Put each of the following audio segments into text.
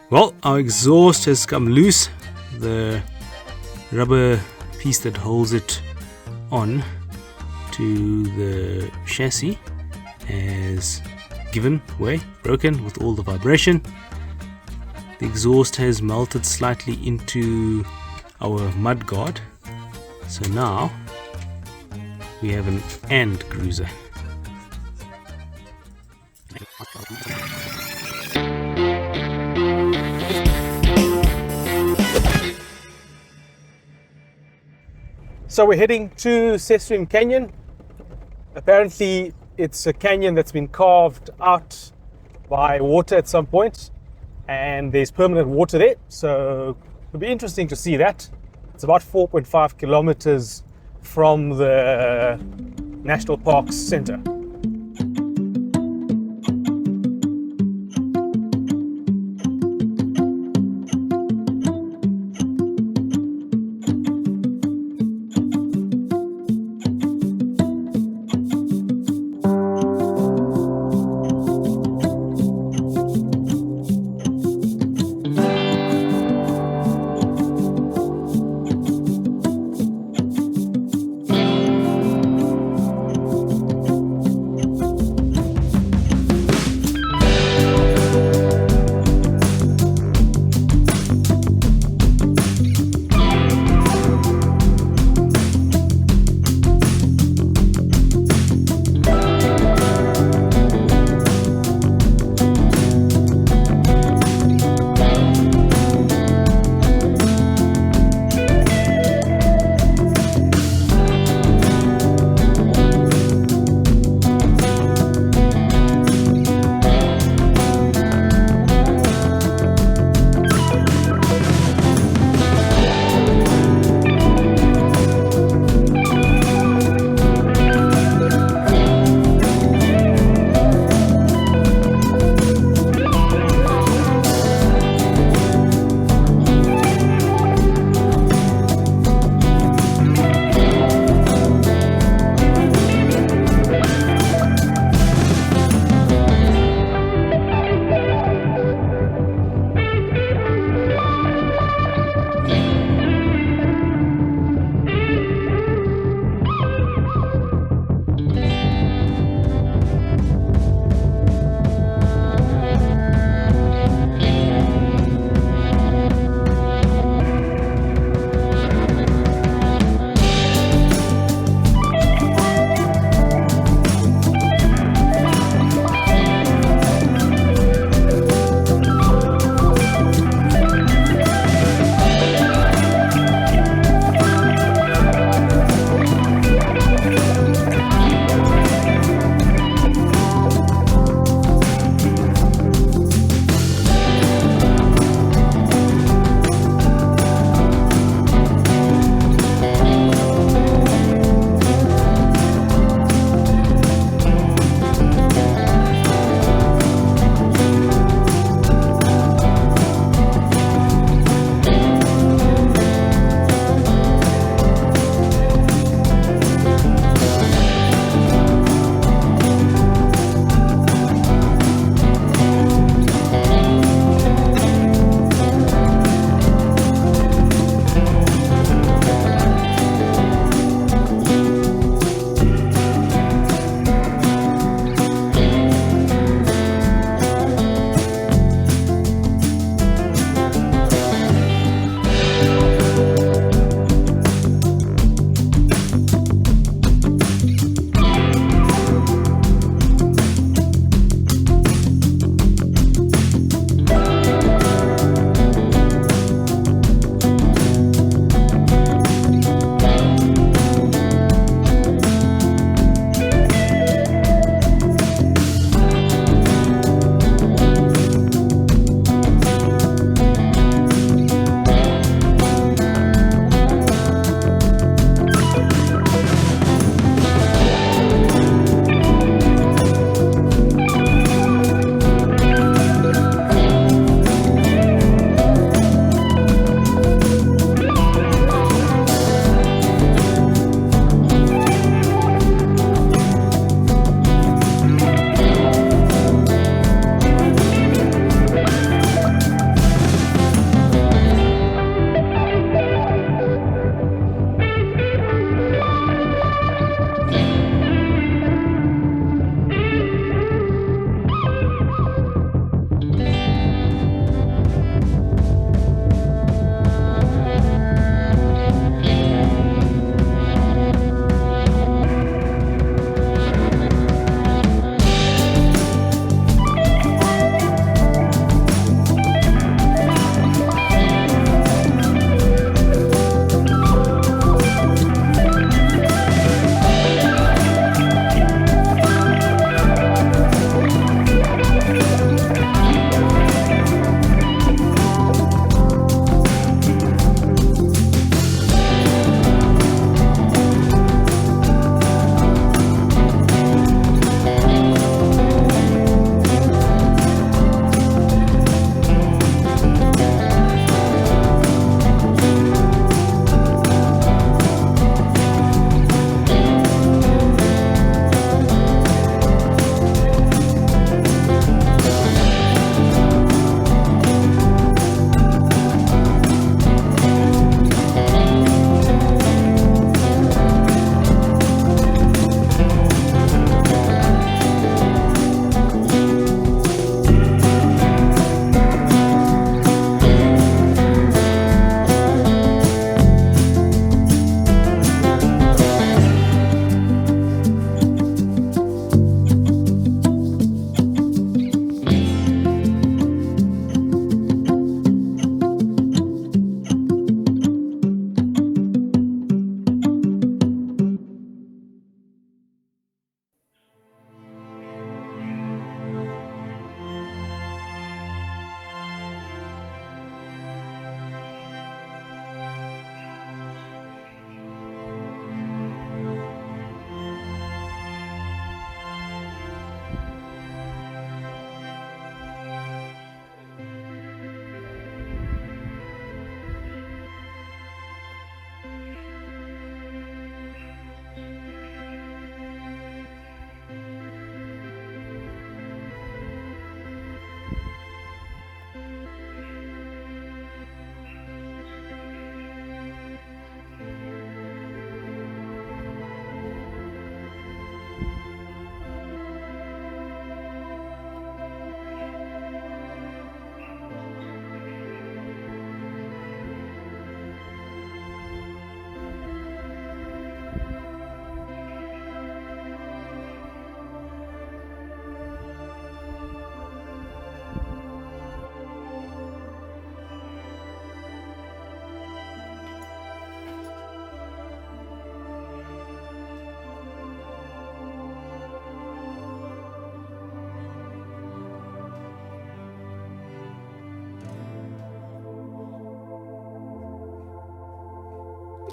Well, our exhaust has come loose. The rubber piece that holds it on to the chassis has given way, broken with all the vibration. The exhaust has melted slightly into our mud guard, so now we have an and cruiser. So we're heading to Sesriem Canyon. Apparently it's a canyon that's been carved out by water at some point, and there's permanent water there, so it'll be interesting to see that. It's about 4.5 kilometers from the National Park's center.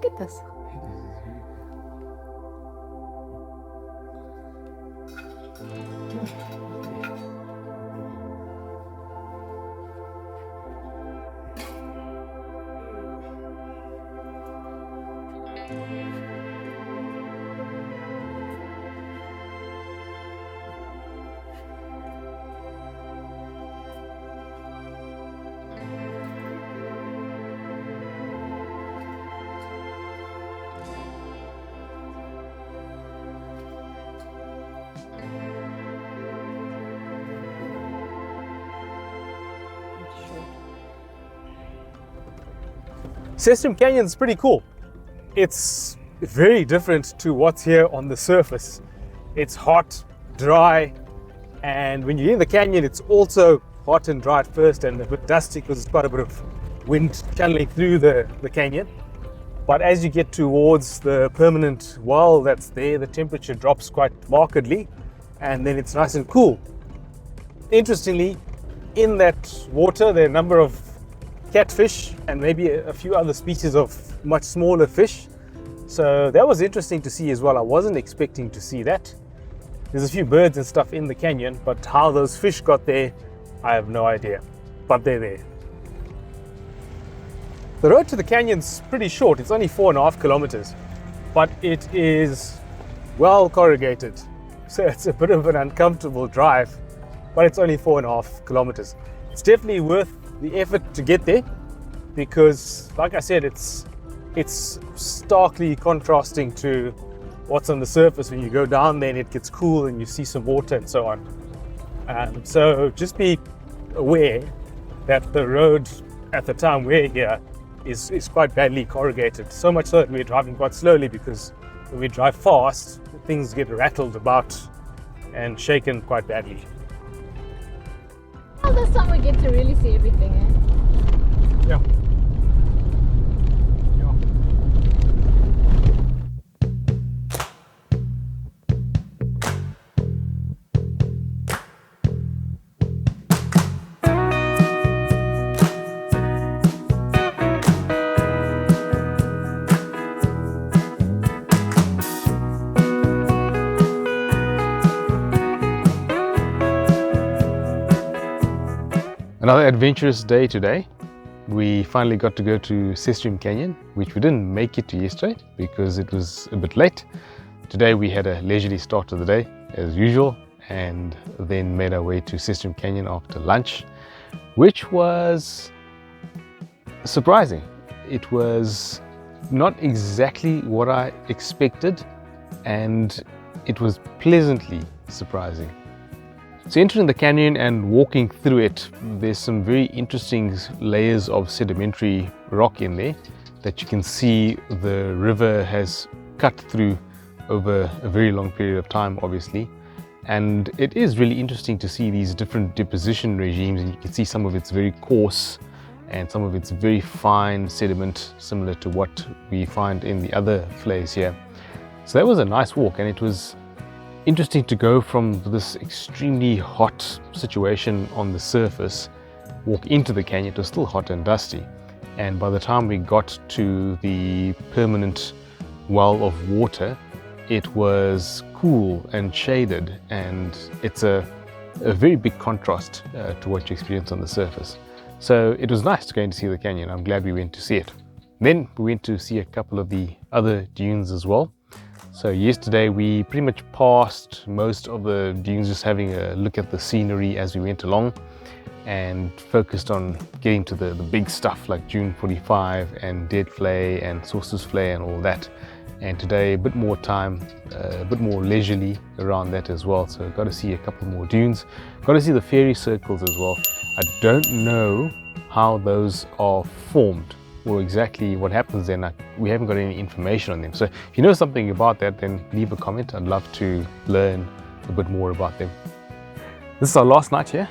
Look at this. Sesriem Canyon is pretty cool. It's very different to what's here on the surface. It's hot, dry, and when you're in the canyon, it's also hot and dry at first and a bit dusty because there's quite a bit of wind channeling through the canyon. But as you get towards the permanent well that's there, the temperature drops quite markedly, and then it's nice and cool. Interestingly, in that water, there are a number of catfish and maybe a few other species of much smaller fish. So that was interesting to see as well. I wasn't expecting to see that. There's a few birds and stuff in the canyon, but how those fish got there, I have no idea. But they're there. The road to the canyon's pretty short. It's only 4.5 kilometers, but it is well corrugated. So it's a bit of an uncomfortable drive, but it's only 4.5 kilometers. It's definitely worth the effort to get there because, like I said, it's starkly contrasting to what's on the surface. When you go down there and it gets cool and you see some water and so on. So just be aware that the road at the time we're here is quite badly corrugated. So much so that we're driving quite slowly because when we drive fast, things get rattled about and shaken quite badly. Well, this time we get to really see everything, eh? Yeah. Another adventurous day today. We finally got to go to Sesriem Canyon, which we didn't make it to yesterday because it was a bit late. Today we had a leisurely start to the day as usual and then made our way to Sesriem Canyon after lunch, which was surprising. It was not exactly what I expected and it was pleasantly surprising. So entering the canyon and walking through it, there's some very interesting layers of sedimentary rock in there that you can see the river has cut through over a very long period of time, obviously. And it is really interesting to see these different deposition regimes, and you can see some of it's very coarse and some of it's very fine sediment, similar to what we find in the other flares here. So that was a nice walk, and it was interesting to go from this extremely hot situation on the surface, walk into the canyon. It was still hot and dusty, and by the time we got to the permanent well of water, it was cool and shaded, and it's a very big contrast to what you experience on the surface. So it was nice to go in to see the canyon. I'm glad we went to see it. Then we went to see a couple of the other dunes as well. So yesterday we pretty much passed most of the dunes, just having a look at the scenery as we went along, and focused on getting to the big stuff like Dune 45 and Dead Flay and Sources Flay and all that. And today a bit more time, a bit more leisurely around that as well. So got to see a couple more dunes, got to see the fairy circles as well. I don't know how those are formed or exactly what happens then. We haven't got any information on them. So if you know something about that, then leave a comment. I'd love to learn a bit more about them. This is our last night here.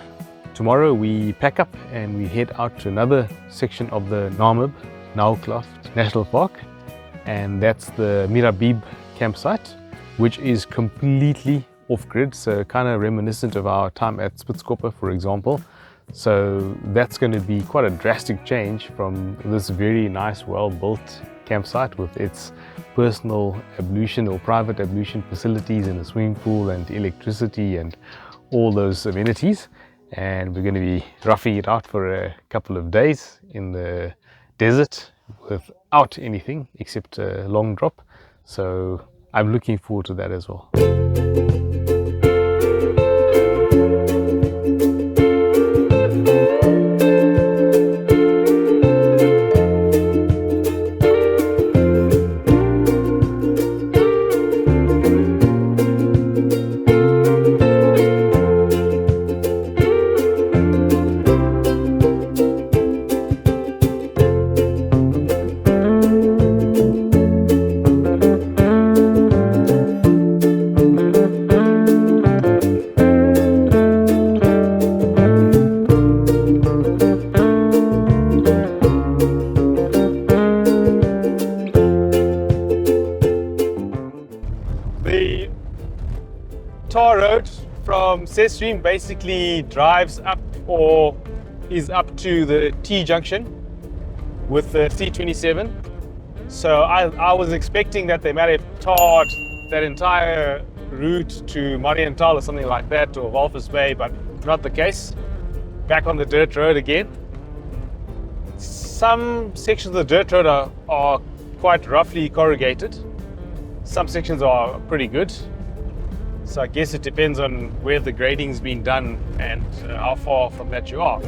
Tomorrow we pack up and we head out to another section of the Namib National Park, and that's the Mirab campsite, which is completely off-grid, so kind of reminiscent of our time at Spitzkoppe, for example. So that's going to be quite a drastic change from this very nice, well-built campsite with its personal ablution or private ablution facilities and a swimming pool and electricity and all those amenities. And we're going to be roughing it out for a couple of days in the desert without anything except a long drop. So I'm looking forward to that as well. The tar road from Sesriem basically drives up or is up to the T junction with the C27. So I was expecting that they might have tarred that entire route to Marienthal or something like that, or Walvis Bay, but not the case. Back on the dirt road again. Some sections of the dirt road are quite roughly corrugated. Some sections are pretty good. So I guess it depends on where the grading's been done and how far from that you are.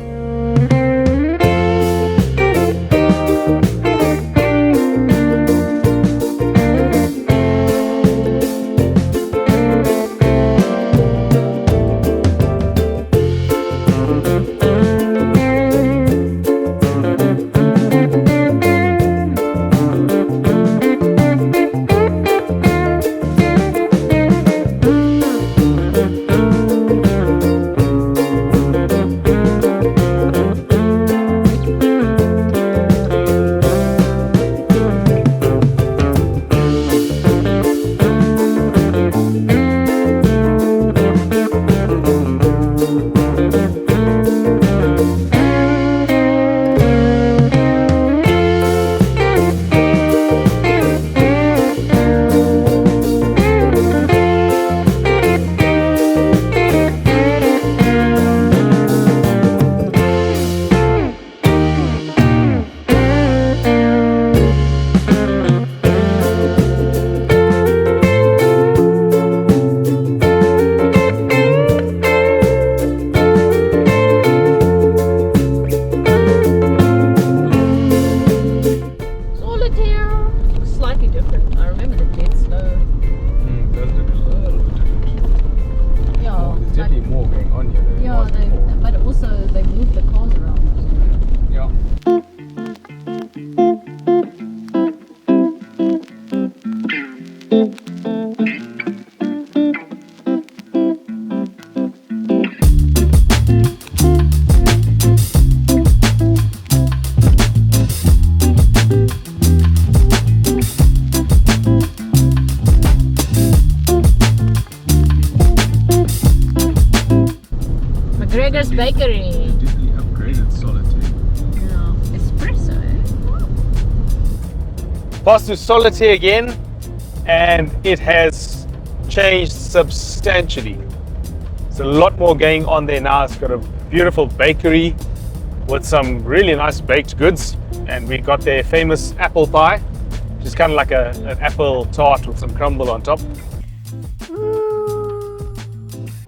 Bakery. Definitely upgraded Solitaire. Yeah. Espresso, eh? Passed to Solitaire again, and it has changed substantially. There's a lot more going on there now. It's got a beautiful bakery with some really nice baked goods, and we got their famous apple pie, which is kind of like an apple tart with some crumble on top.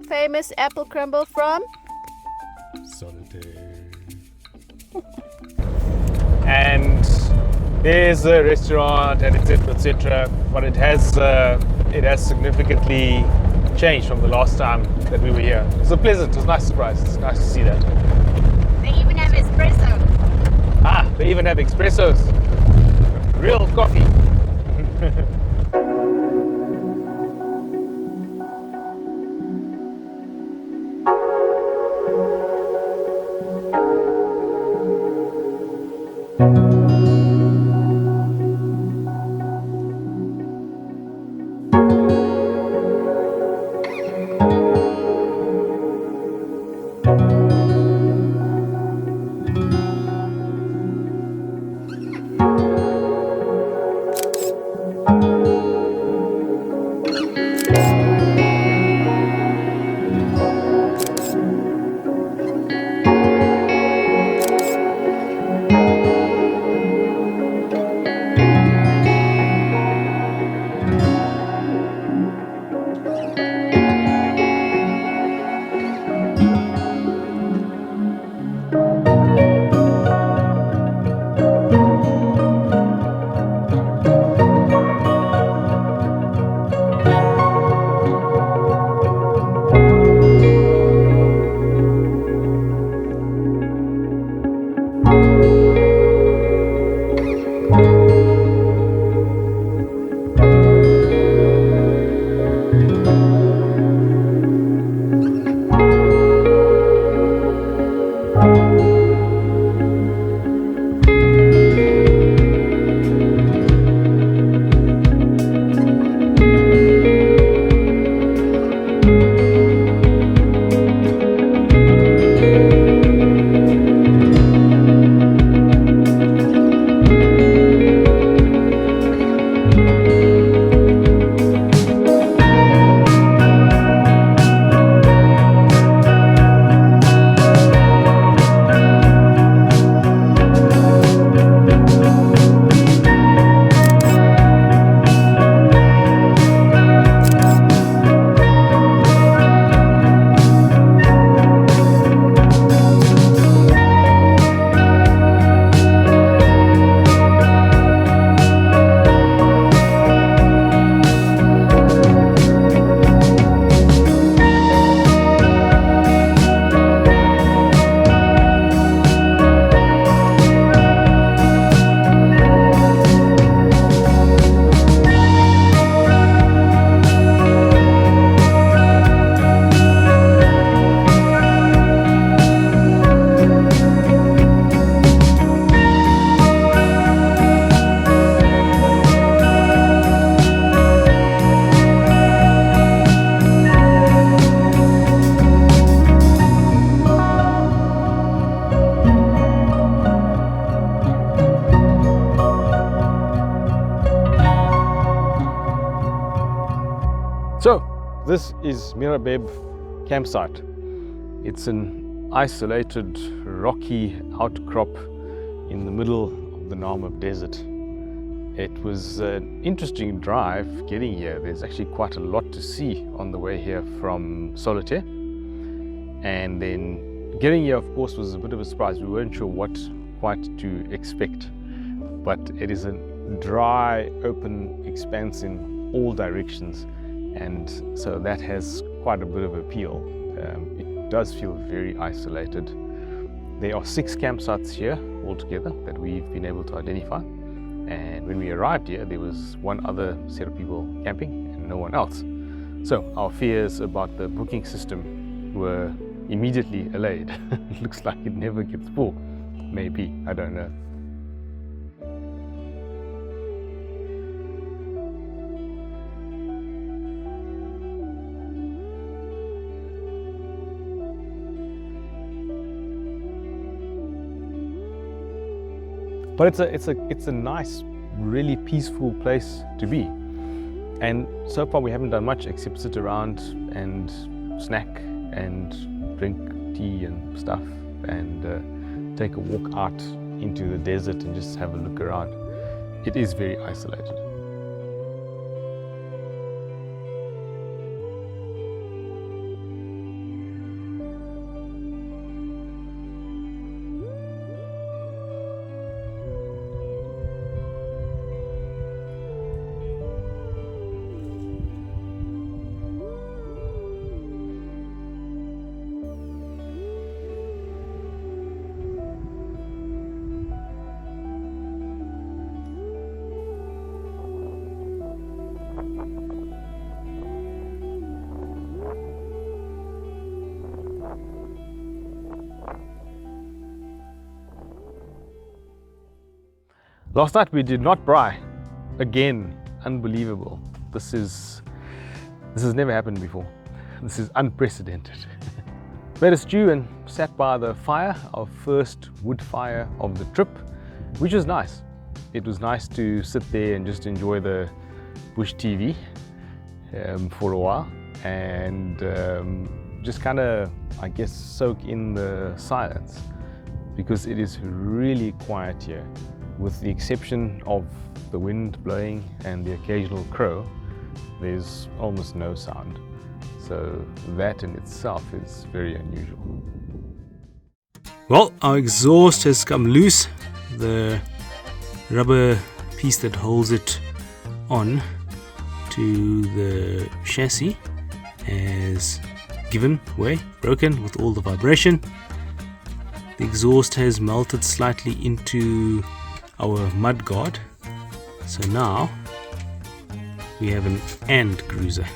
Famous apple crumble from Solitaire. And there's a restaurant and etc., but it has significantly changed from the last time that we were here. It was a nice surprise. It's nice to see that. They even have espresso. Ah, they even have espressos. Real coffee. So this is Mirab campsite. It's an isolated rocky outcrop in the middle of the Namib desert. It was an interesting drive getting here. There's actually quite a lot to see on the way here from Solitaire. And then getting here, of course, was a bit of a surprise. We weren't sure what quite to expect. But it is a dry, open expanse in all directions. And so that has quite a bit of appeal. It does feel very isolated. There are 6 campsites here altogether that we've been able to identify. And when we arrived here, there was one other set of people camping and no one else. So our fears about the booking system were immediately allayed. It looks like it never gets full. Maybe, I don't know. But it's a nice, really peaceful place to be. And so far we haven't done much except sit around and snack and drink tea and stuff and take a walk out into the desert and just have a look around. It is very isolated. Last night we did not braai. Again, unbelievable. This has never happened before. This is unprecedented. Made a stew and sat by the fire, our first wood fire of the trip, which was nice. It was nice to sit there and just enjoy the bush TV for a while and just kind of, I guess, soak in the silence, because it is really quiet here. With the exception of the wind blowing and the occasional crow, there's almost no sound. So that in itself is very unusual. Well, our exhaust has come loose. The rubber piece that holds it on to the chassis has given way, broken with all the vibration. The exhaust has melted slightly into our mud guard, so now we have an and cruiser.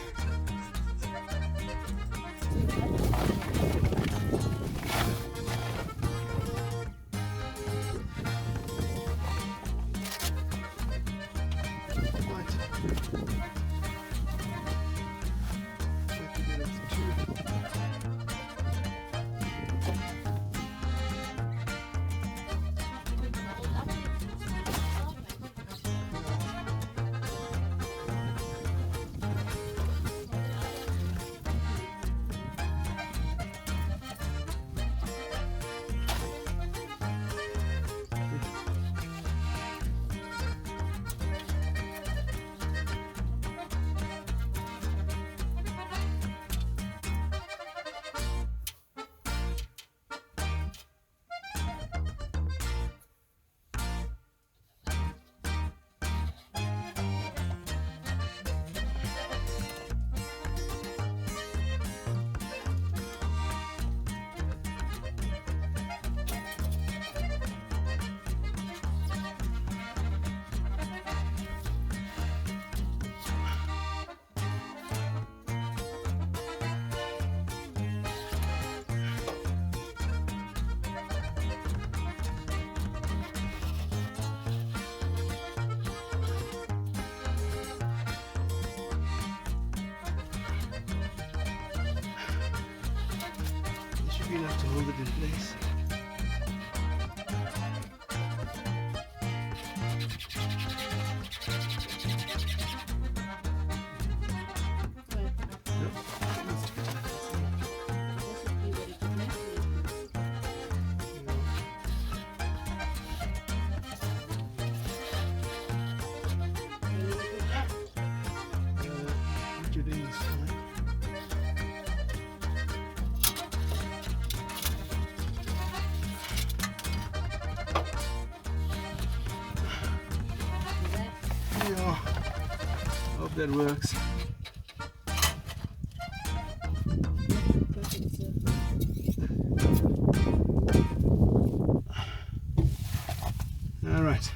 You'll have to hold it in place. What you're doing is fine. Yeah, hope that works. All right.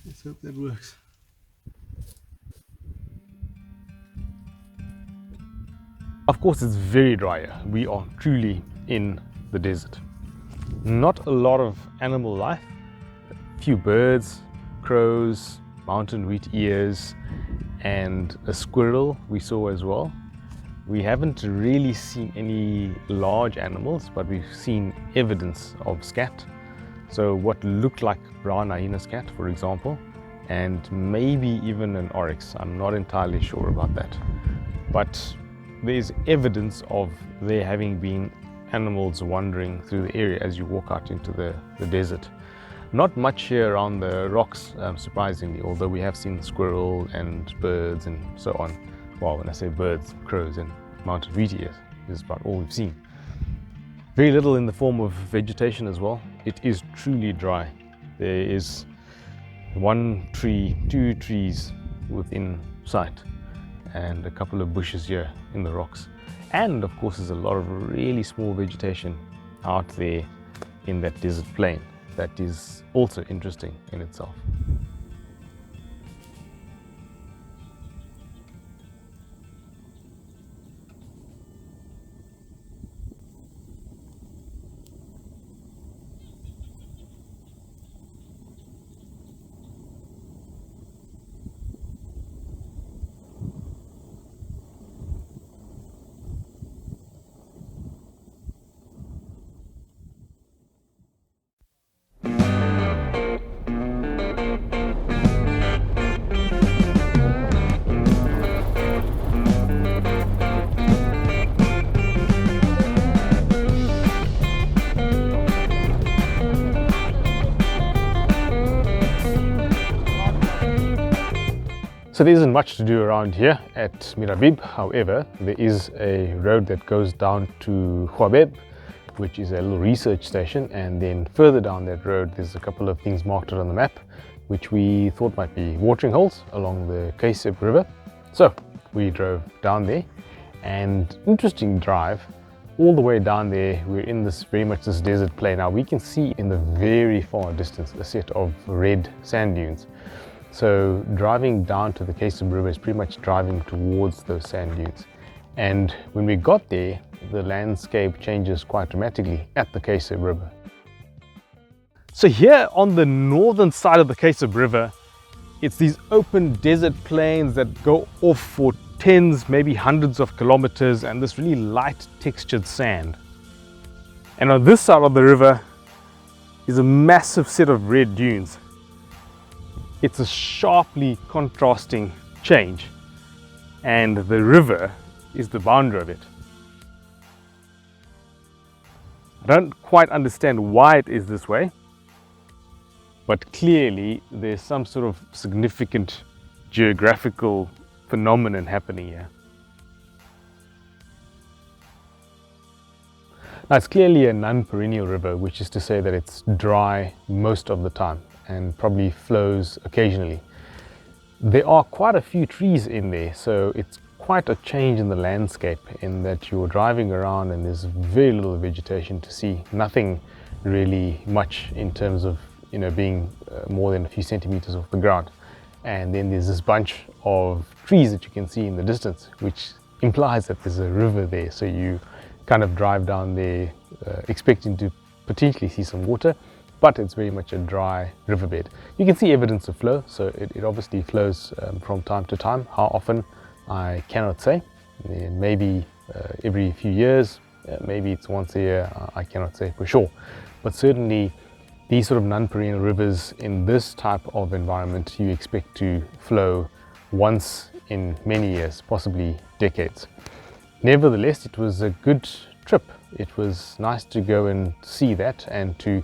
Let's hope that works. Of course, it's very dry here. We are truly in the desert. Not a lot of animal life. A few birds, crows, mountain wheat ears, and a squirrel we saw as well. We haven't really seen any large animals, but we've seen evidence of scat. So what looked like brown hyena scat, for example, and maybe even an oryx. I'm not entirely sure about that. But there's evidence of there having been animals wandering through the area as you walk out into the desert. Not much here around the rocks, surprisingly, although we have seen squirrel and birds and so on. Well, when I say birds, crows and mountain wheat ears, this is about all we've seen. Very little in the form of vegetation as well. It is truly dry. There is one tree, two trees within sight, and a couple of bushes here in the rocks. And of course, there's a lot of really small vegetation out there in that desert plain that is also interesting in itself. So there isn't much to do around here at Mirab. However, there is a road that goes down to Kuiseb, which is a little research station, and then further down that road there's a couple of things marked on the map which we thought might be watering holes along the Kuiseb river. So we drove down there, and interesting drive. All the way down there, we're in this very much this desert plain. Now we can see in the very far distance a set of red sand dunes. So driving down to the Kuiseb River is pretty much driving towards those sand dunes. And when we got there, the landscape changes quite dramatically at the Kuiseb River. So here on the northern side of the Kuiseb River, it's these open desert plains that go off for tens, maybe hundreds of kilometers, and this really light textured sand. And on this side of the river is a massive set of red dunes. It's a sharply contrasting change, and the river is the boundary of it. I don't quite understand why it is this way, but clearly there's some sort of significant geographical phenomenon happening here. Now it's clearly a non-perennial river, which is to say that it's dry most of the time and probably flows occasionally. There are quite a few trees in there, so it's quite a change in the landscape in that you're driving around and there's very little vegetation to see, nothing really much in terms of being more than a few centimeters off the ground. And then there's this bunch of trees that you can see in the distance, which implies that there's a river there. So you kind of drive down there expecting to potentially see some water, but it's very much a dry riverbed. You can see evidence of flow, so it obviously flows from time to time. How often, I cannot say. Maybe every few years, maybe it's once a year, I cannot say for sure. But certainly these sort of non-perennial rivers in this type of environment, you expect to flow once in many years, possibly decades. Nevertheless, it was a good trip. It was nice to go and see that and to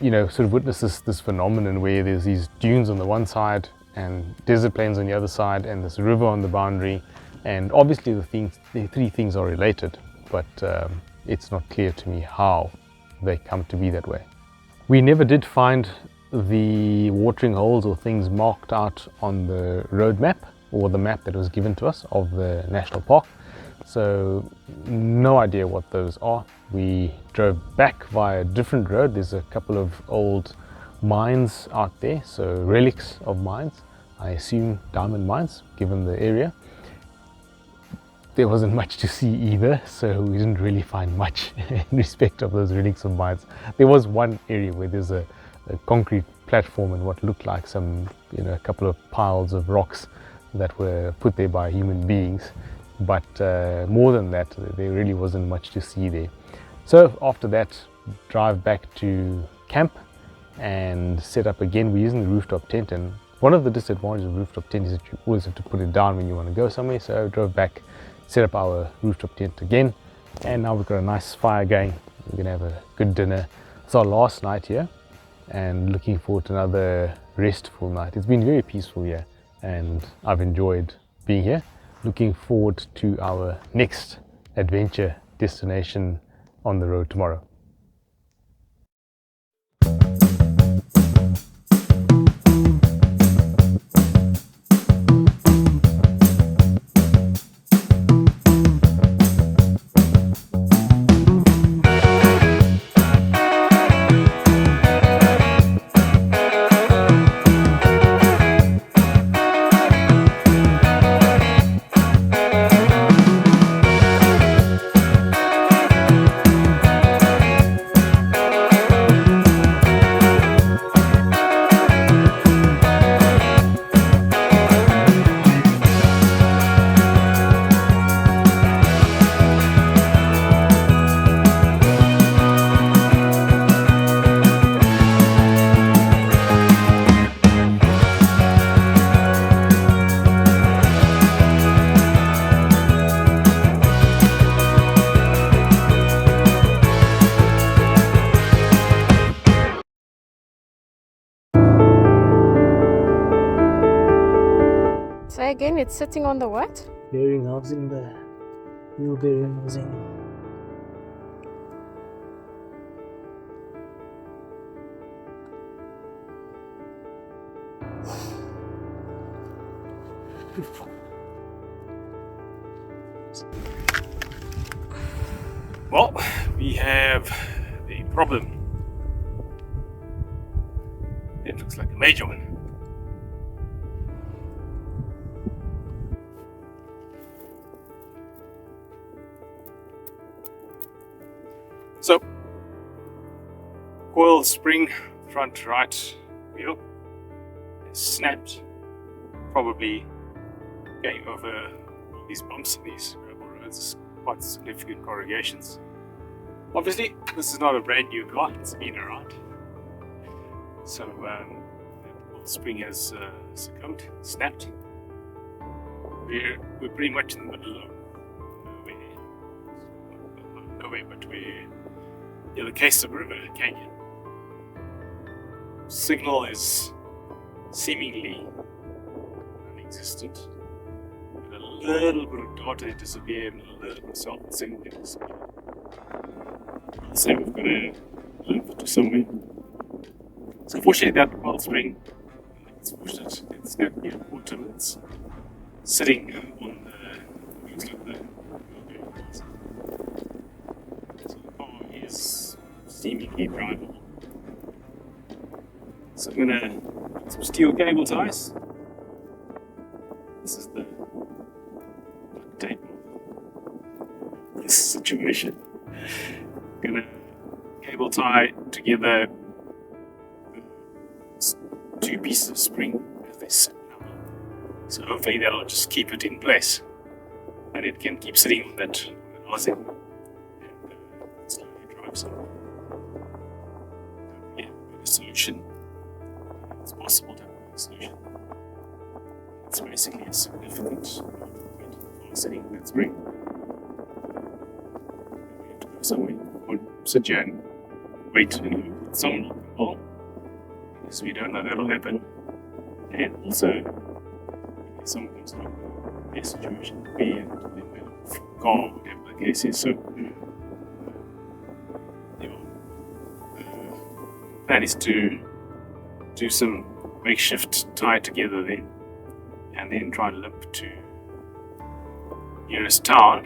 sort of witness this phenomenon where there's these dunes on the one side and desert plains on the other side and this river on the boundary, and obviously the three things are related, but it's not clear to me how they come to be that way. We never did find the watering holes or things marked out on the road map or the map that was given to us of the national park, so no idea what those are. We drove back via a different road. There's a couple of old mines out there, so relics of mines, I assume diamond mines given the area. There wasn't much to see either, so we didn't really find much in respect of those relics of mines. There was one area where there's a concrete platform and what looked like some, a couple of piles of rocks that were put there by human beings, but more than that, there really wasn't much to see there. So after that, drive back to camp and set up again. We're using the rooftop tent, and one of the disadvantages of rooftop tent is that you always have to put it down when you want to go somewhere. So I drove back, set up our rooftop tent again, and now we've got a nice fire going. We're gonna have a good dinner. It's our last night here and looking forward to another restful night. It's been very peaceful here and I've enjoyed being here. Looking forward to our next adventure destination on the road tomorrow. So again, it's sitting on the what? Bearing housing, the wheel bearing housing. Well, we have a problem. It looks like a major one. So, coil spring front right wheel is snapped, probably going over these bumps and these gravel roads, quite significant corrugations. Obviously, this is not a brand new car, it's been around. So, the spring has succumbed, snapped. We're pretty much in the middle of nowhere, but we're in the case of River Canyon. Signal is seemingly non-existent. And a little bit of data disappeared and a little bit of signal disappeared. So we've got to limp to somewhere. So fortunately that wild spring, it's pushed it, it's got water, it's sitting on the, looks like the, so the car is seemingly drivable. So I'm going to put some steel cable ties. This is the duct tape of this situation. I'm going to cable tie together two pieces of spring as they sit now. So hopefully that'll just keep it in place. And it can keep sitting on that housing and slowly drive some. Yeah, a solution. It's possible to have a solution. It's basically a significant movement for sitting in that spring. We have to go somewhere or sit here and wait and someone will come along. Because we don't know that'll happen. And also, if someone comes along, their situation will be and they will call, whatever the case is. So, plan is to do some makeshift tie together then, and then try to limp to nearest town,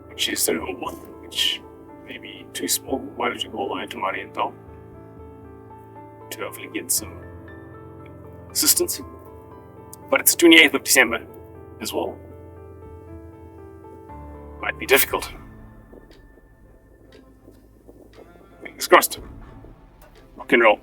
which is the River one, which may be too small. Why don't you go all the way to Marienthal to hopefully get some assistance? But it's the 28th of December as well. Might be difficult. Fingers crossed. Rock and roll.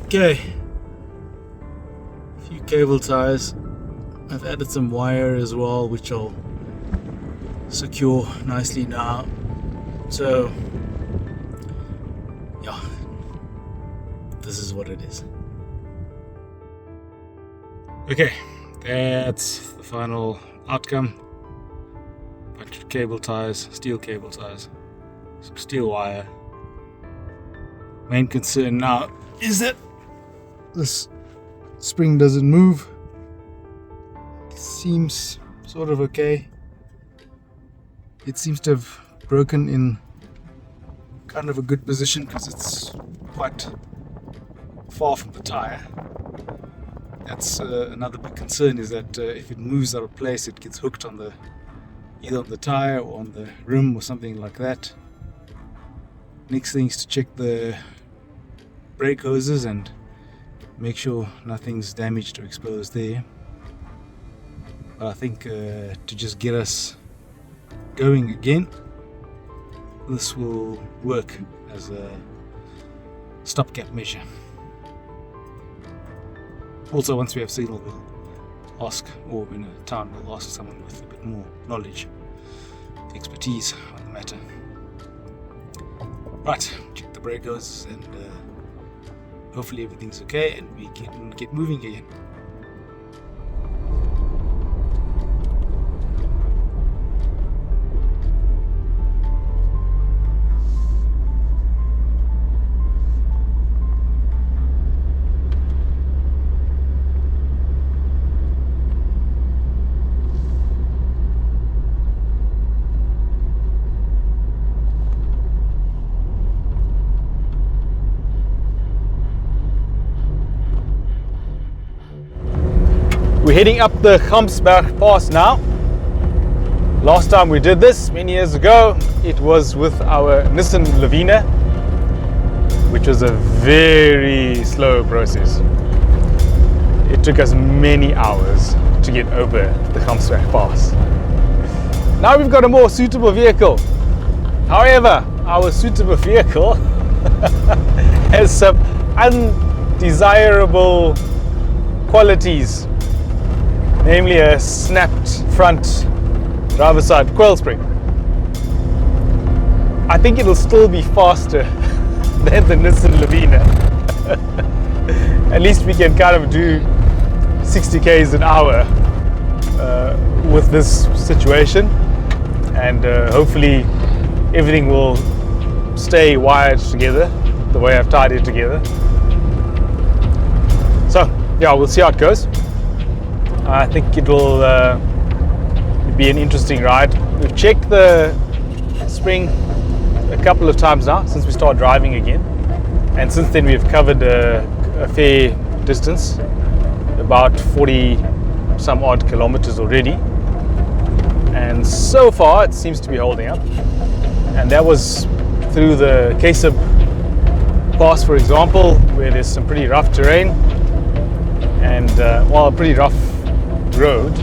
Okay, a few cable ties. I've added some wire as well, which I'll secure nicely now. So, yeah, this is what it is. Okay, that's the final outcome. Bunch of cable ties, steel cable ties, some steel wire. Main concern now is that this spring doesn't move. It seems sort of okay. It seems to have broken in kind of a good position because it's quite far from the tire. That's another big concern, is that if it moves out of place, it gets hooked on either on the tire or on the rim or something like that. Next thing is to check the brake hoses and make sure nothing's damaged or exposed there. But I think to just get us going again, this will work as a stopgap measure. Also, once we have signal, we'll ask, or in a town, we'll ask someone with a bit more knowledge, expertise on the matter. Right, check the breakers, and hopefully everything's okay and we can get moving again. We're heading up the Gamsberg Pass now. Last time we did this, many years ago, it was with our Nissan Lavina, which was a very slow process. It took us many hours to get over the Gamsberg Pass. Now we've got a more suitable vehicle. However, our suitable vehicle has some undesirable qualities, namely a snapped front driver side coil spring. I think it'll still be faster than the Nissan Lavina. At least we can kind of do 60 k's an hour with this situation, and hopefully everything will stay wired together the way I've tied it together. So yeah, we'll see how it goes. I think it will be an interesting ride. We've checked the spring a couple of times now since we started driving again, and since then we've covered a fair distance, about 40 some odd kilometers already, and so far it seems to be holding up. And that was through the Kuiseb pass, for example, where there's some pretty rough terrain and well, a pretty rough road,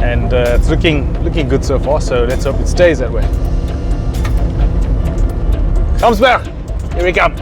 and it's looking good so far, so let's hope it stays that way. Gamsberg, here we come.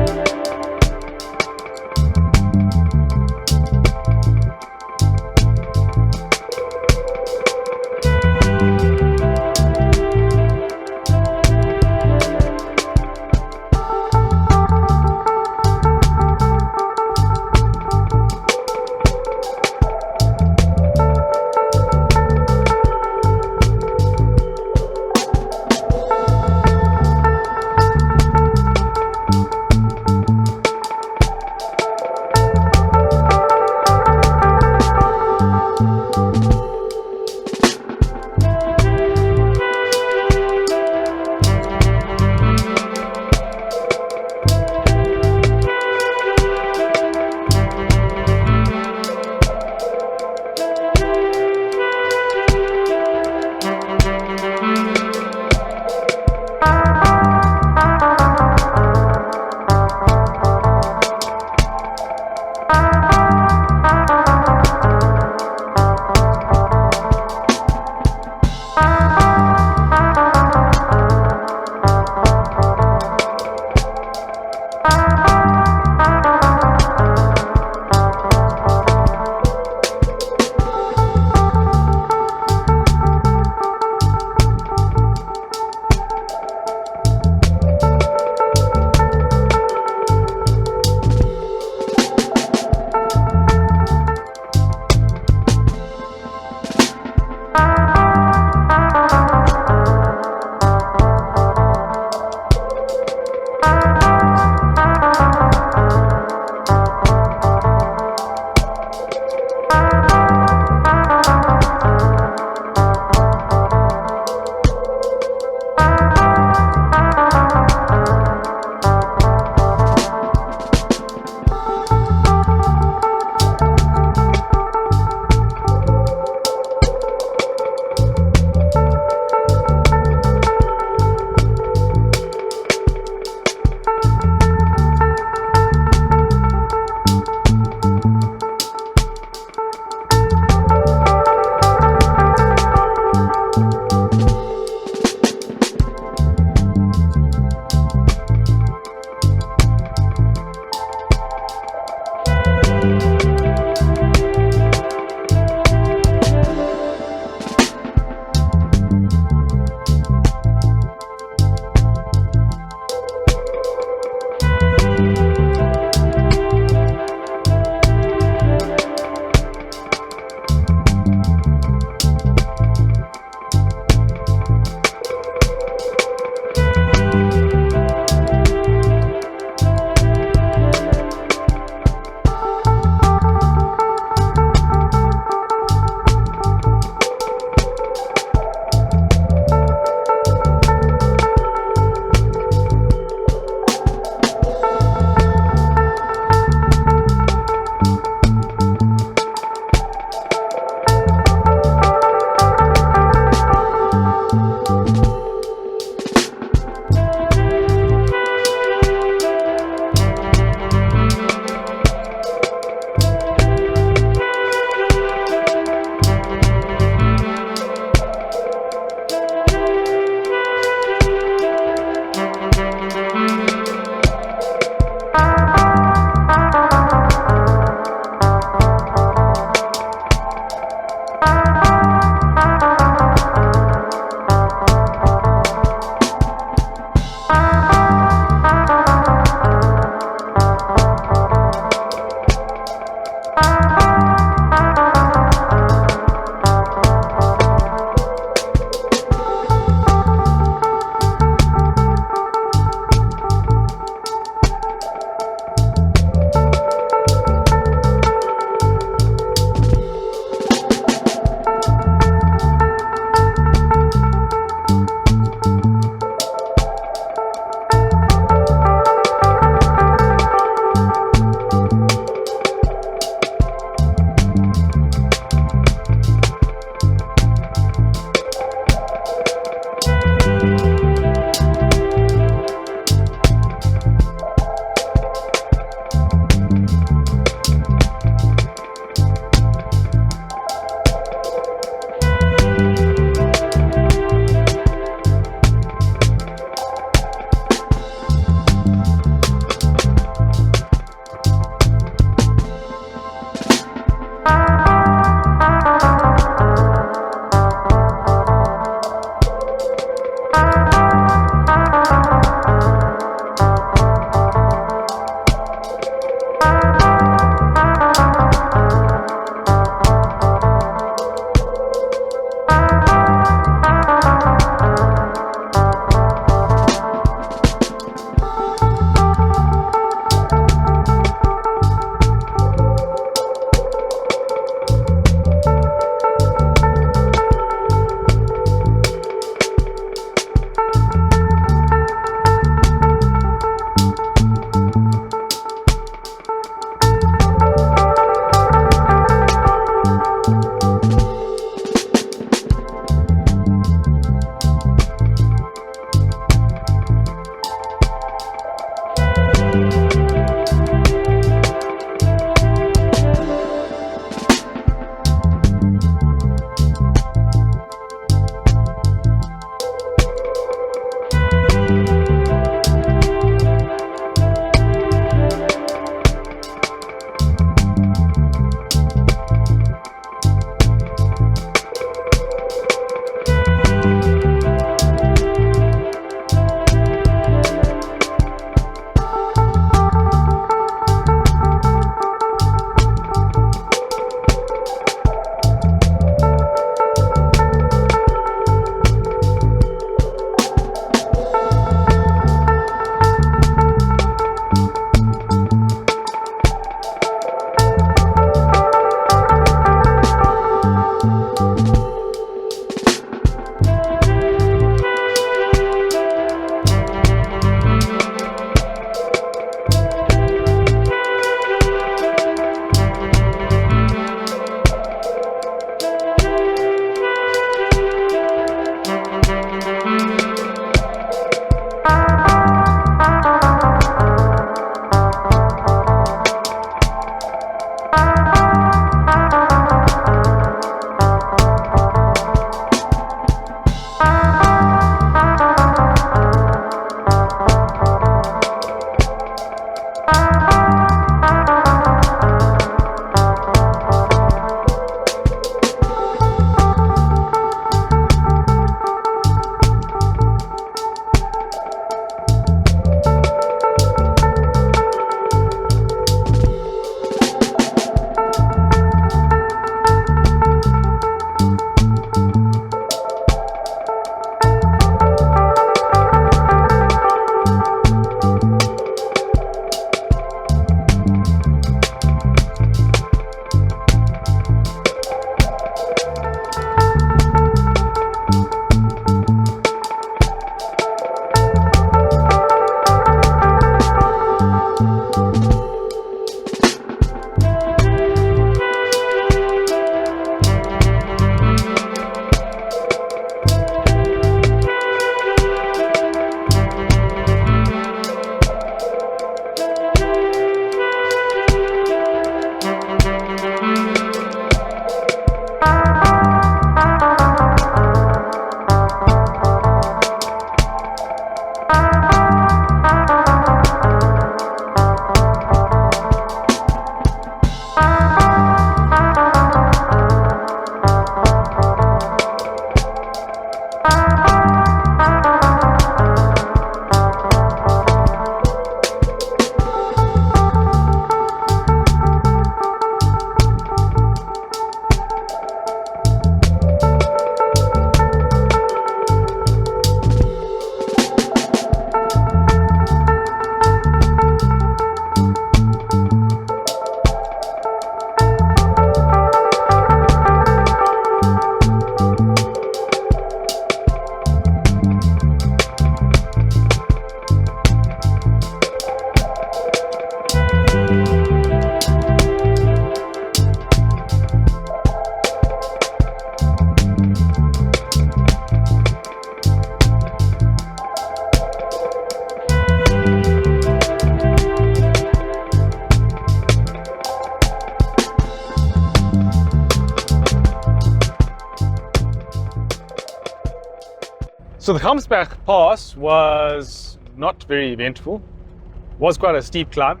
So the Gamsberg pass was not very eventful. It was quite a steep climb.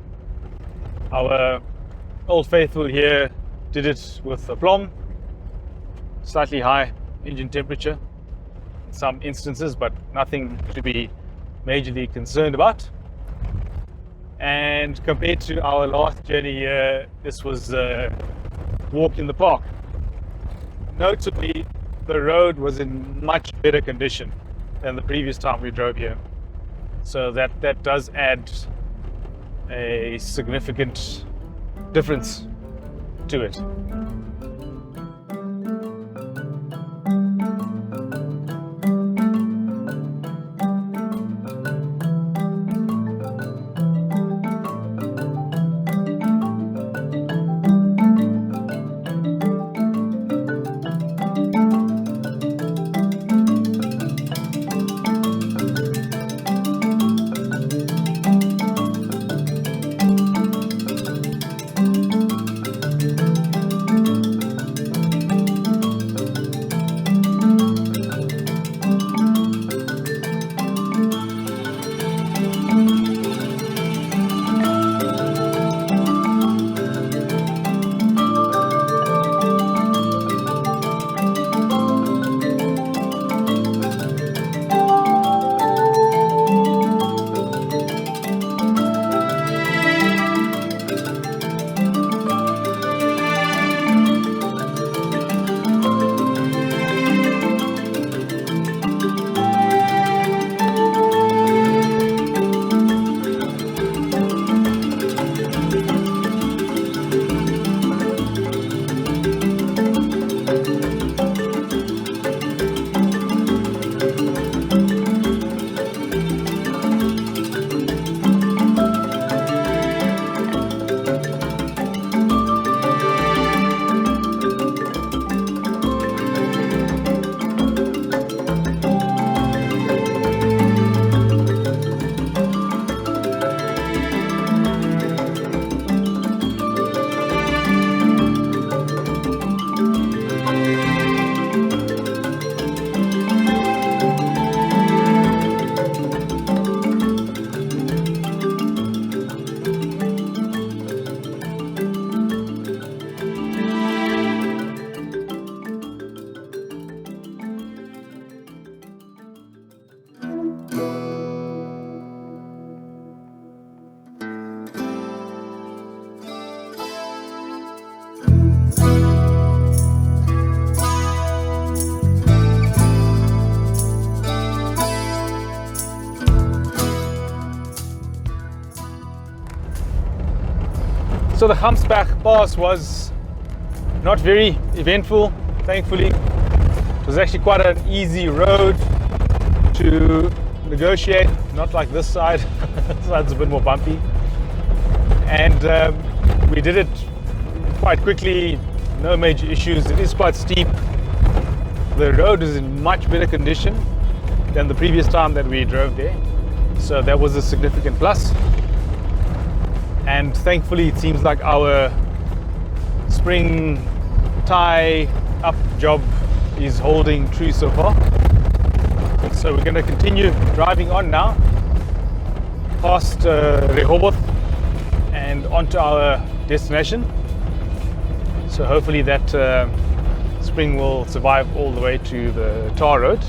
Our old faithful here did it with aplomb, slightly high engine temperature in some instances, but nothing to be majorly concerned about. And compared to our last journey here, this was a walk in the park. Notably, the road was in much better condition than the previous time we drove here. So that does add a significant difference to it. So the Gamsberg pass was not very eventful, thankfully. It was actually quite an easy road to negotiate, not like this side. This side's a bit more bumpy. And we did it quite quickly, no major issues. It is quite steep. The road is in much better condition than the previous time that we drove there. So that was a significant plus. And thankfully it seems like our spring tie up job is holding true so far. So we're going to continue driving on now past Rehoboth and onto our destination. So hopefully that spring will survive all the way to the tar road.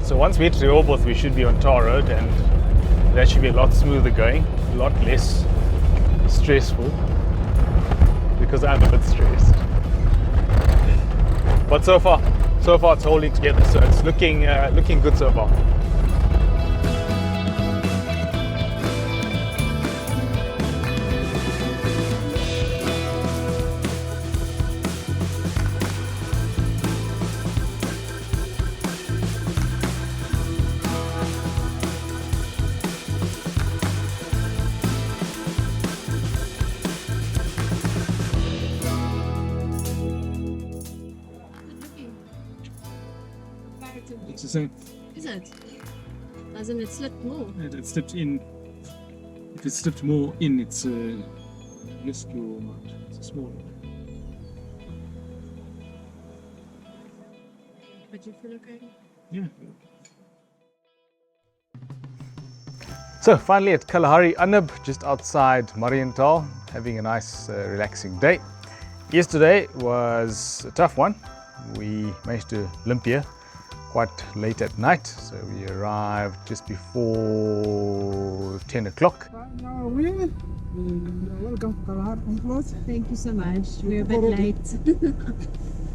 So once we hit Rehoboth, we should be on tar road, and that should be a lot smoother going, a lot less stressful, because I'm a bit stressed. But so far it's holding together, so it's looking good so far. It's the same. Is it? Doesn't it slip more? It slipped in. If it slipped more in, it's a minuscule amount. It's a small one. But you feel okay? Yeah. So finally at Kalahari Anib, just outside Marienthal, having a nice relaxing day. Yesterday was a tough one. We managed to limp here quite late at night, so we arrived just before 10 o'clock. Welcome to Kalahari. Thank you so much. We're a bit late.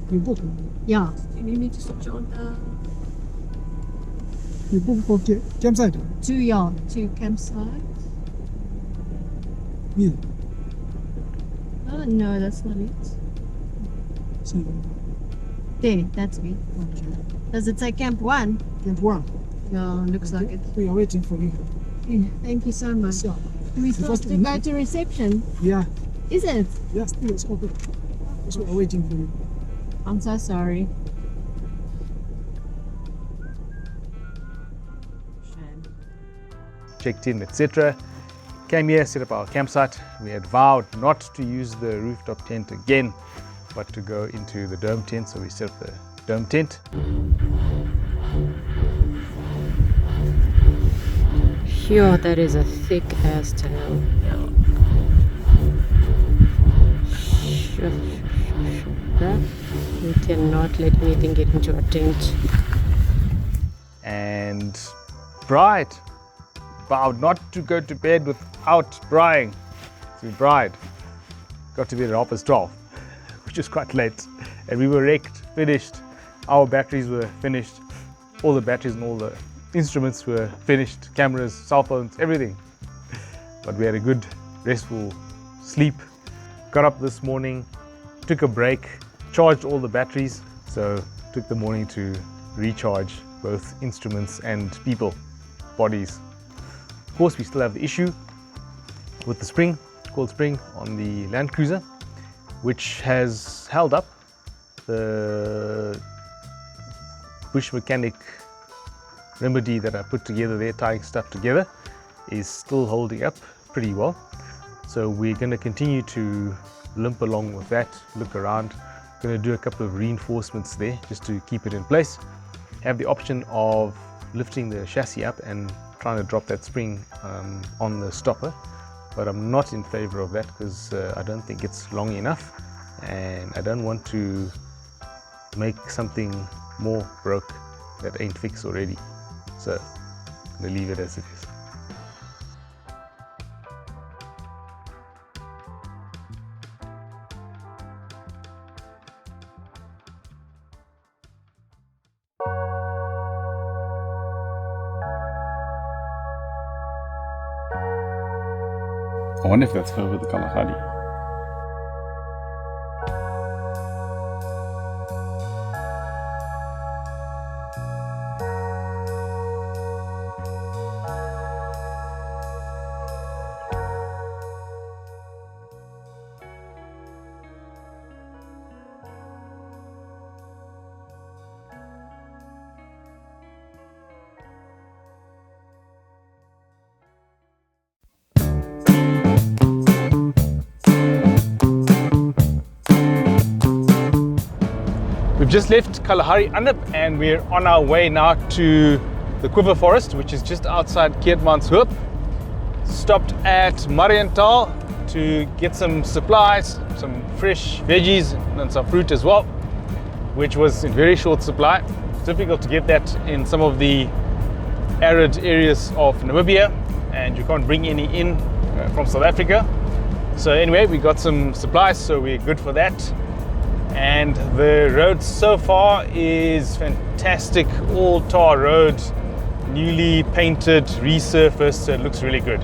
You book? Yeah. You need to switch on You book for campsite? two campsite. Yeah. Oh no, that's not it. So, There, that's me. okay. Does it say camp 1? Camp 1. No, looks like it. We are waiting for you. Yeah, thank you so much. So, Do we supposed to go to reception? yeah. Is it? Yes, it's open. So we are waiting for you. I'm so sorry. Shame. Checked in, etc. Came here, set up our campsite. We had vowed not to use the rooftop tent again, but to go into the dome tent, so we set up the dome tent. Sure, that is a thick ass tail. We cannot let anything get into our tent. And bride vowed not to go to bed without braaiing. So we bride. Got to bed at 12:30, which is quite late. And we were wrecked, finished. Our batteries were finished. All the batteries and all the instruments were finished. Cameras, cell phones, everything. But we had a good, restful sleep. Got up this morning, took a break, charged all the batteries. So took the morning to recharge both instruments and people, bodies. Of course, we still have the issue with the spring, cold spring on the Land Cruiser, which has held up. The bush mechanic remedy that I put together there, tying stuff together, is still holding up pretty well. So we're going to continue to limp along with that, look around. Going to do a couple of reinforcements there just to keep it in place. Have the option of lifting the chassis up and trying to drop that spring on the stopper, but I'm not in favor of that because I don't think it's long enough, and I don't want to make something more broke that ain't fixed already. So I'm going to leave it as it is. I wonder if that's over the Kalahari. We've just left Kalahari Anib and we're on our way now to the Quiver Forest, which is just outside Keetmanshoop. Stopped at Marienthal to get some supplies, some fresh veggies and some fruit as well, which was in very short supply. It's difficult to get that in some of the arid areas of Namibia, and you can't bring any in from South Africa. So anyway, we got some supplies, so we're good for that. And the road so far is fantastic, all tar road, newly painted, resurfaced, so it looks really good.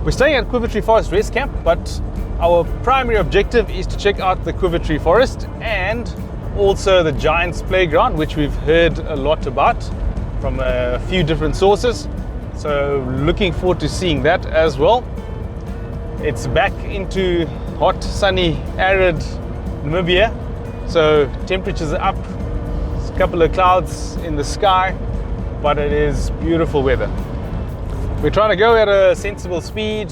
We're staying at Quiver Tree Forest Rest Camp, but our primary objective is to check out the Quiver Tree Forest and also the Giants Playground, which we've heard a lot about from a few different sources. So looking forward to seeing that as well. It's back into hot, sunny, arid Namibia, so temperatures are up, there's a couple of clouds in the sky, but it is beautiful weather. We're trying to go at a sensible speed,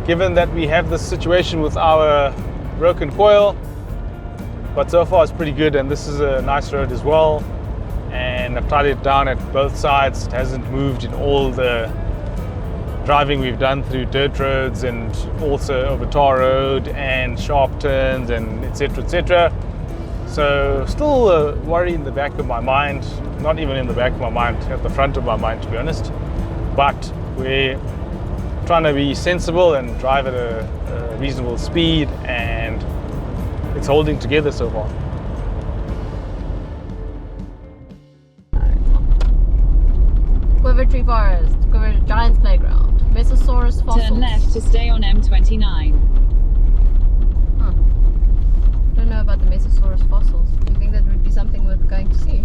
given that we have this situation with our broken coil, but so far it's pretty good, and this is a nice road as well, and I've tied it down at both sides. It hasn't moved in all the driving we've done through dirt roads and also over tar road and sharp turns and etc, etc. So still a worry in the back of my mind, not even in the back of my mind, at the front of my mind to be honest, but we're trying to be sensible and drive at a reasonable speed, and it's holding together so far. Quiver Tree Forest, Quiver Giant's Playground, Mesosaurus fossils. Turn left to stay on M29. Don't know about the Mesosaurus fossils. Do you think that would be something worth going to see?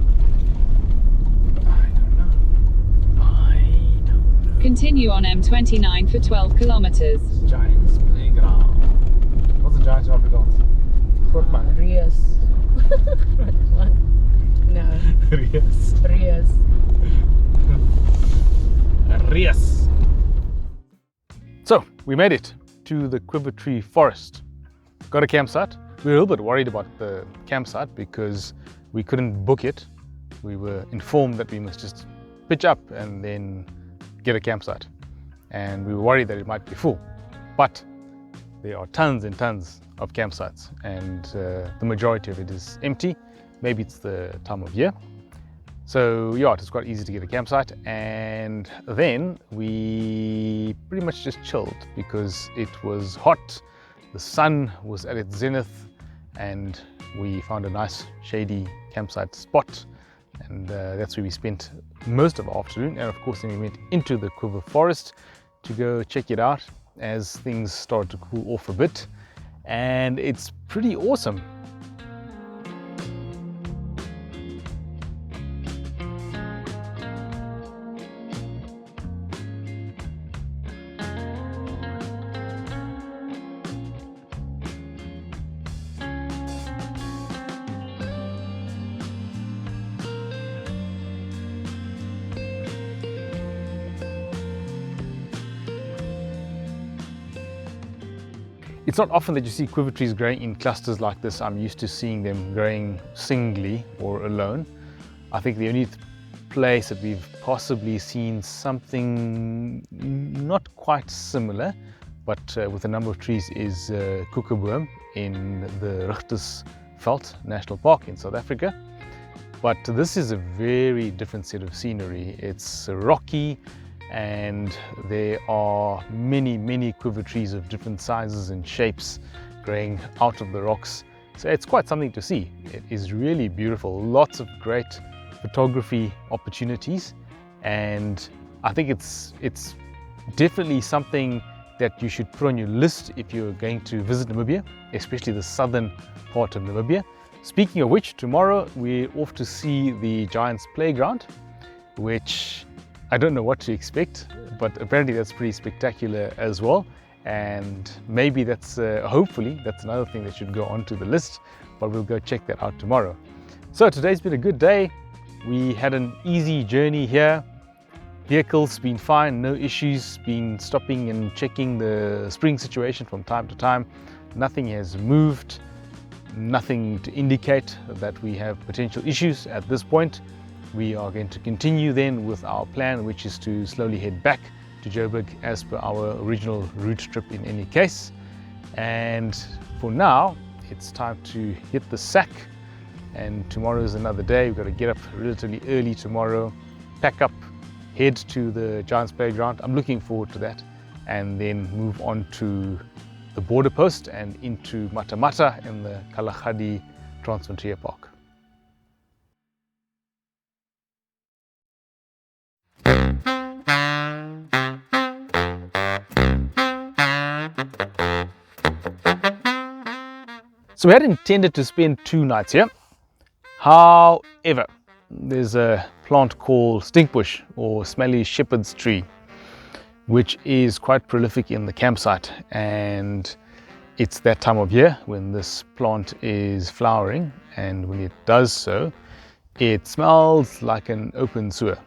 Continue on M29 for 12 kilometers. Giant's Playground. What's a Giant's Playground? Grootman. Rias. No. Rias. Rias. Rias. So we made it to the Quiver Tree Forest. Got a campsite. We were a little bit worried about the campsite because we couldn't book it. We were informed that we must just pitch up and then get a campsite, and we were worried that it might be full, but there are tons and tons of campsites, and the majority of it is empty. Maybe it's the time of year. So yeah, it was quite easy to get a campsite, and then we pretty much just chilled because it was hot, the sun was at its zenith, and we found a nice shady campsite spot, and that's where we spent most of our afternoon. And of course then we went into the Quiver Forest to go check it out as things started to cool off a bit, and it's pretty awesome. It's not often that you see quiver trees growing in clusters like this. I'm used to seeing them growing singly or alone. I think the only place that we've possibly seen something not quite similar, but with a number of trees, is Kuiseb in the Richtersveld National Park in South Africa. But this is a very different set of scenery. It's rocky, and there are many quiver trees of different sizes and shapes growing out of the rocks. So it's quite something to see. It is really beautiful. Lots of great photography opportunities, and I think it's definitely something that you should put on your list if you're going to visit Namibia, especially the southern part of Namibia. Speaking of which, tomorrow we're off to see the Giant's Playground, which I don't know what to expect, but apparently that's pretty spectacular as well. And maybe that's, hopefully, that's another thing that should go onto the list, but we'll go check that out tomorrow. So today's been a good day. We had an easy journey here. Vehicles been fine, no issues, been stopping and checking the spring situation from time to time. Nothing has moved, nothing to indicate that we have potential issues at this point. We are going to continue then with our plan, which is to slowly head back to Joburg as per our original route trip in any case. And for now, it's time to hit the sack, and tomorrow is another day. We've got to get up relatively early tomorrow, pack up, head to the Giant's Playground. I'm looking forward to that, and then move on to the border post and into Matamata in the Kalahari Transfrontier Park. So we had intended to spend 2 nights here. However, there's a plant called stinkbush or smelly shepherd's tree, which is quite prolific in the campsite, and it's that time of year when this plant is flowering, and when it does so, it smells like an open sewer.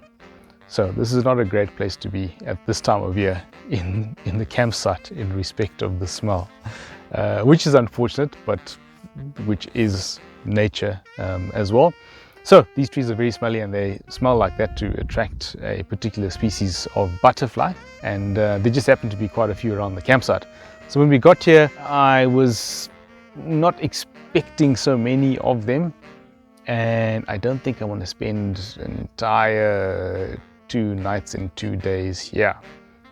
So this is not a great place to be at this time of year in the campsite in respect of the smell, which is unfortunate, but which is nature as well. So these trees are very smelly, and they smell like that to attract a particular species of butterfly, and there just happened to be quite a few around the campsite. So when we got here, I was not expecting so many of them, and I don't think I want to spend an entire 2 nights and 2 days here.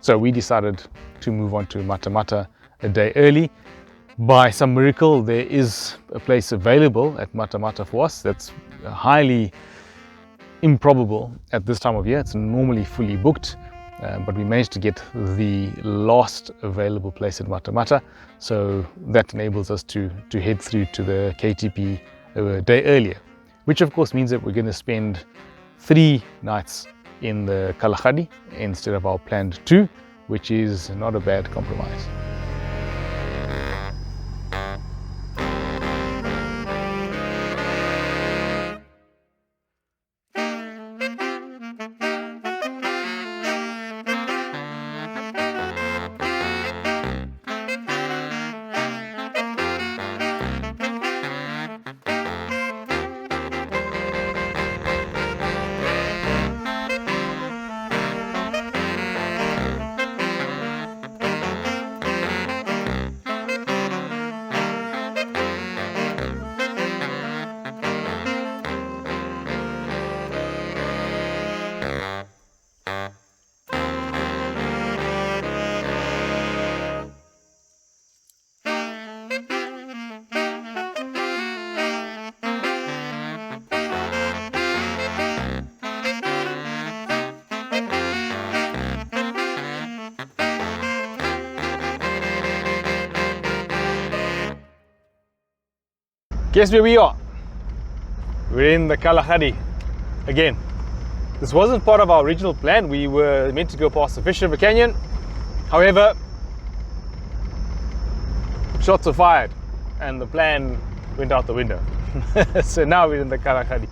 So we decided to move on to Mata Mata a day early. By some miracle, there is a place available at Mata Mata for us. That's highly improbable at this time of year. It's normally fully booked, but we managed to get the last available place at Mata Mata. So that enables us to head through to the KTP a day earlier, which of course means that we're going to spend 3 nights in the Kalahari instead of our planned 2, which is not a bad compromise. Guess where we are? We're in the Kalahari again. This wasn't part of our original plan. We were meant to go past the Fish River Canyon. However, shots were fired and the plan went out the window. So now we're in the Kalahari.